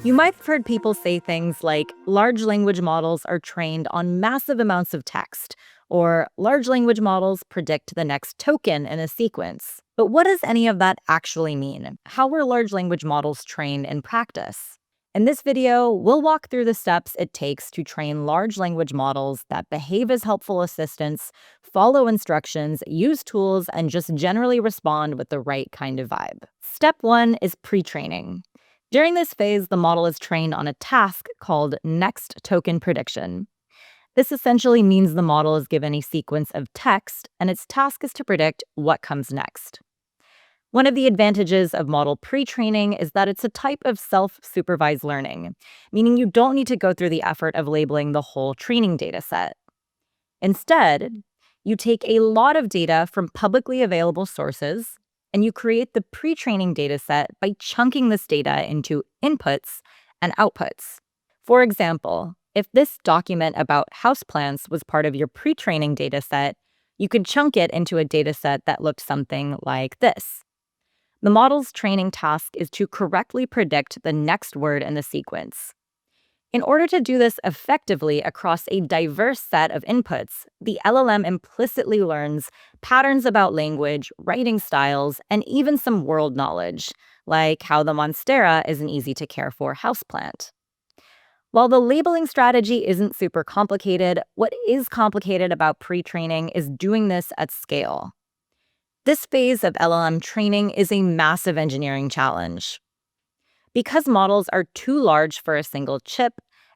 You might have heard people say things like large language models are trained on massive amounts of text, or large language models predict the next token in a sequence. But what does any of that actually mean? How were large language models trained in practice? In this video, we'll walk through the steps it takes to train large language models that behave as helpful assistants, follow instructions, use tools, and just generally respond with the right kind of vibe. Step 1 is pre-training. During this phase, the model is trained on a task called next token prediction. This essentially means the model is given a sequence of text, and its task is to predict what comes next. One of the advantages of model pre-training is that it's a type of self-supervised learning, meaning you don't need to go through the effort of labeling the whole training dataset. Instead, you take a lot of data from publicly available sources, and you create the pre-training dataset by chunking this data into inputs and outputs. For example, if this document about houseplants was part of your pre-training dataset, you could chunk it into a dataset that looked something like this. The model's training task is to correctly predict the next word in the sequence. In order to do this effectively across a diverse set of inputs, the LLM implicitly learns patterns about language, writing styles, and even some world knowledge, like how the monstera is an easy-to-care-for houseplant. While the labeling strategy isn't super complicated, what is complicated about pre-training is doing this at scale. This phase of LLM training is a massive engineering challenge. Because models are too large for a single chip,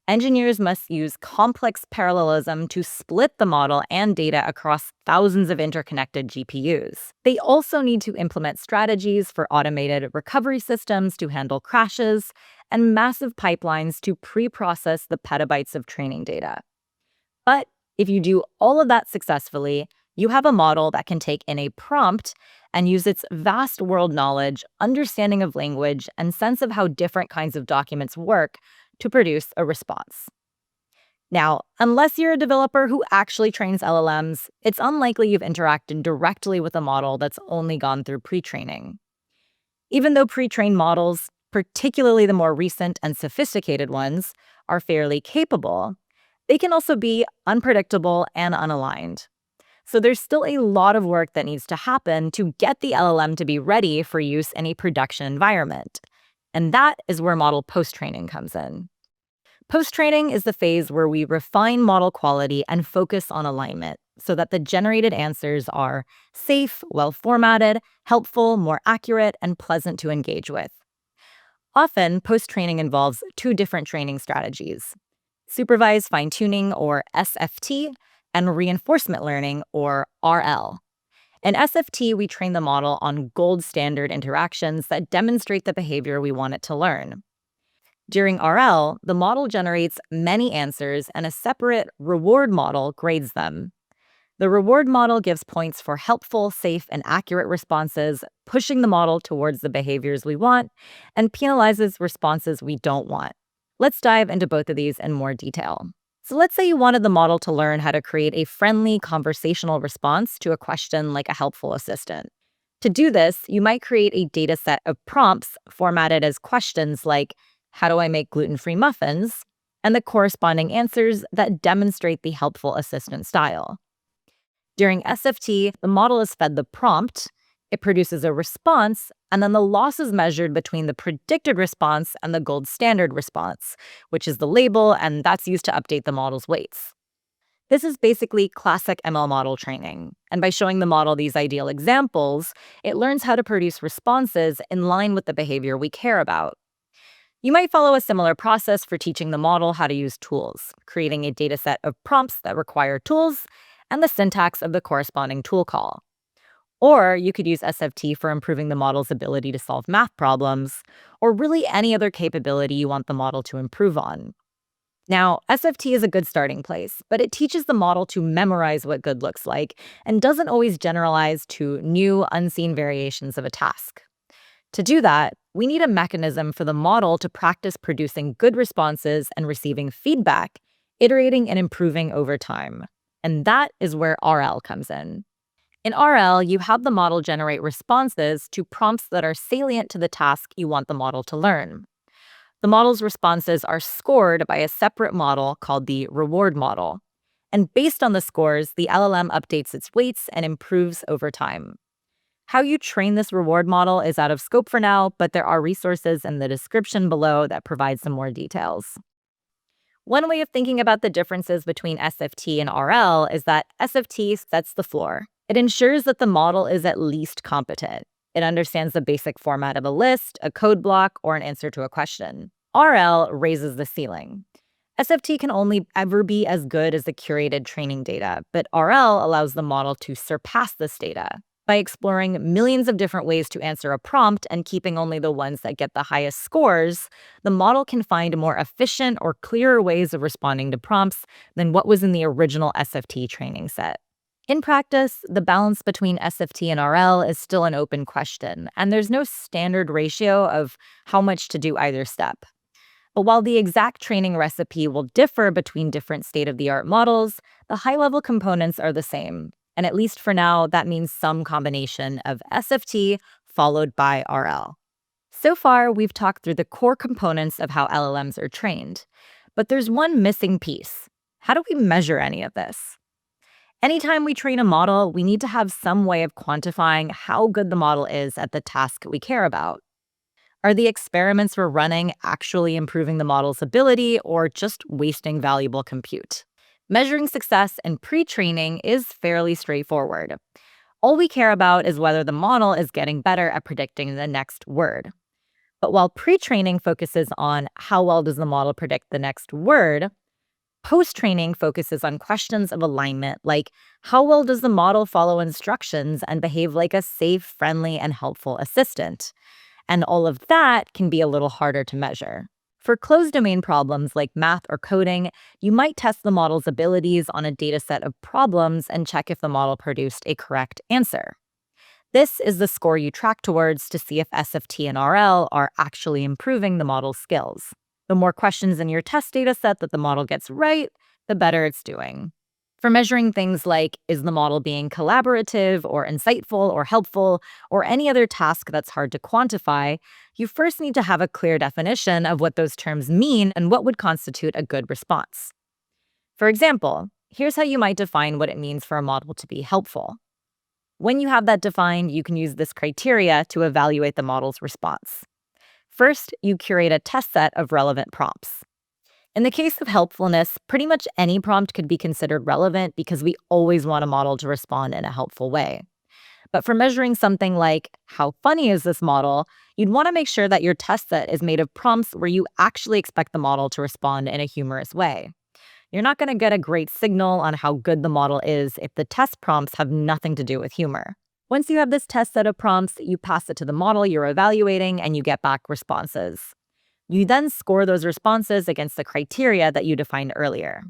engineers must use complex parallelism to split the model and data across thousands of interconnected GPUs. They also need to implement strategies for automated recovery systems to handle crashes and massive pipelines to pre-process the petabytes of training data. But if you do all of that successfully, you have a model that can take in a prompt and use its vast world knowledge, understanding of language, and sense of how different kinds of documents work to produce a response. Now, unless you're a developer who actually trains LLMs, it's unlikely you've interacted directly with a model that's only gone through pre-training. Even though pre-trained models, particularly the more recent and sophisticated ones, are fairly capable, they can also be unpredictable and unaligned. So there's still a lot of work that needs to happen to get the LLM to be ready for use in a production environment. And that is where model post-training comes in. Post-training is the phase where we refine model quality and focus on alignment so that the generated answers are safe, well-formatted, helpful, more accurate, and pleasant to engage with. Often, post-training involves two different training strategies: supervised fine-tuning, or SFT, and reinforcement learning, or RL. In SFT, we train the model on gold standard interactions that demonstrate the behavior we want it to learn. During RL, the model generates many answers and a separate reward model grades them. The reward model gives points for helpful, safe, and accurate responses, pushing the model towards the behaviors we want, and penalizes responses we don't want. Let's dive into both of these in more detail. So let's say you wanted the model to learn how to create a friendly conversational response to a question like a helpful assistant. To do this, you might create a data set of prompts formatted as questions like, "How do I make gluten-free muffins?" and the corresponding answers that demonstrate the helpful assistant style. During SFT, the model is fed the prompt, it produces a response, and then the loss is measured between the predicted response and the gold standard response, which is the label, and that's used to update the model's weights. This is basically classic ML model training, and by showing the model these ideal examples, it learns how to produce responses in line with the behavior we care about. You might follow a similar process for teaching the model how to use tools, creating a dataset of prompts that require tools and the syntax of the corresponding tool call. Or you could use SFT for improving the model's ability to solve math problems, or really any other capability you want the model to improve on. Now, SFT is a good starting place, but it teaches the model to memorize what good looks like and doesn't always generalize to new, unseen variations of a task. To do that, we need a mechanism for the model to practice producing good responses and receiving feedback, iterating and improving over time. And that is where RL comes in. In RL, you have the model generate responses to prompts that are salient to the task you want the model to learn. The model's responses are scored by a separate model called the reward model. And based on the scores, the LLM updates its weights and improves over time. How you train this reward model is out of scope for now, but there are resources in the description below that provide some more details. One way of thinking about the differences between SFT and RL is that SFT sets the floor. It ensures that the model is at least competent. It understands the basic format of a list, a code block, or an answer to a question. RL raises the ceiling. SFT can only ever be as good as the curated training data, but RL allows the model to surpass this data. By exploring millions of different ways to answer a prompt and keeping only the ones that get the highest scores, the model can find more efficient or clearer ways of responding to prompts than what was in the original SFT training set. In practice, the balance between SFT and RL is still an open question, and there's no standard ratio of how much to do either step. But while the exact training recipe will differ between different state-of-the-art models, the high-level components are the same. And at least for now, that means some combination of SFT followed by RL. So far, we've talked through the core components of how LLMs are trained. But there's one missing piece. How do we measure any of this? Anytime we train a model, we need to have some way of quantifying how good the model is at the task we care about. Are the experiments we're running actually improving the model's ability or just wasting valuable compute? Measuring success in pre-training is fairly straightforward. All we care about is whether the model is getting better at predicting the next word. But while pre-training focuses on how well does the model predict the next word, post-training focuses on questions of alignment, like how well does the model follow instructions and behave like a safe, friendly, and helpful assistant? And all of that can be a little harder to measure. For closed domain problems like math or coding, you might test the model's abilities on a dataset of problems and check if the model produced a correct answer. This is the score you track towards to see if SFT and RL are actually improving the model's skills. The more questions in your test dataset that the model gets right, the better it's doing. For measuring things like, is the model being collaborative or insightful or helpful, or any other task that's hard to quantify, you first need to have a clear definition of what those terms mean and what would constitute a good response. For example, here's how you might define what it means for a model to be helpful. When you have that defined, you can use this criteria to evaluate the model's response. First, you curate a test set of relevant prompts. In the case of helpfulness, pretty much any prompt could be considered relevant because we always want a model to respond in a helpful way. But for measuring something like, how funny is this model, you'd want to make sure that your test set is made of prompts where you actually expect the model to respond in a humorous way. You're not going to get a great signal on how good the model is if the test prompts have nothing to do with humor. Once you have this test set of prompts, you pass it to the model you're evaluating and you get back responses. You then score those responses against the criteria that you defined earlier.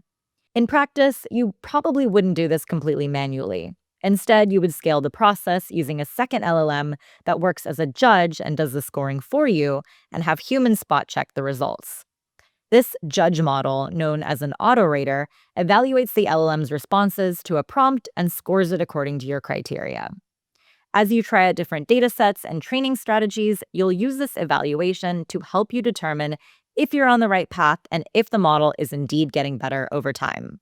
In practice, you probably wouldn't do this completely manually. Instead, you would scale the process using a second LLM that works as a judge and does the scoring for you, and have humans spot check the results. This judge model, known as an Autorater, evaluates the LLM's responses to a prompt and scores it according to your criteria. As you try out different datasets and training strategies, you'll use this evaluation to help you determine if you're on the right path and if the model is indeed getting better over time.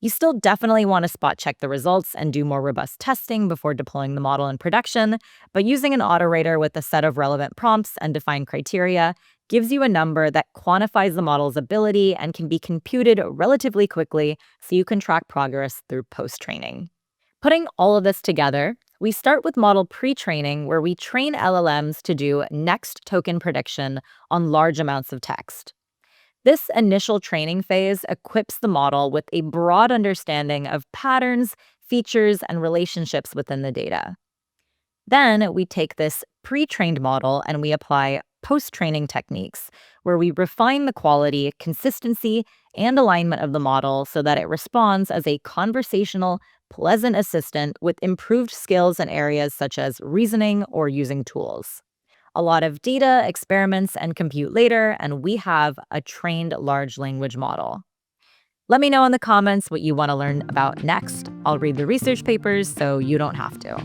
You still definitely want to spot check the results and do more robust testing before deploying the model in production, but using an Autorater with a set of relevant prompts and defined criteria gives you a number that quantifies the model's ability and can be computed relatively quickly so you can track progress through post-training. Putting all of this together, we start with model pre-training, where we train LLMs to do next token prediction on large amounts of text. This initial training phase equips the model with a broad understanding of patterns, features, and relationships within the data. Then we take this pre-trained model and we apply post-training techniques, where we refine the quality, consistency, and alignment of the model so that it responds as a conversational, pleasant assistant with improved skills in areas such as reasoning or using tools. A lot of data, experiments, and compute later, and we have a trained large language model. Let me know in the comments what you want to learn about next. I'll read the research papers so you don't have to.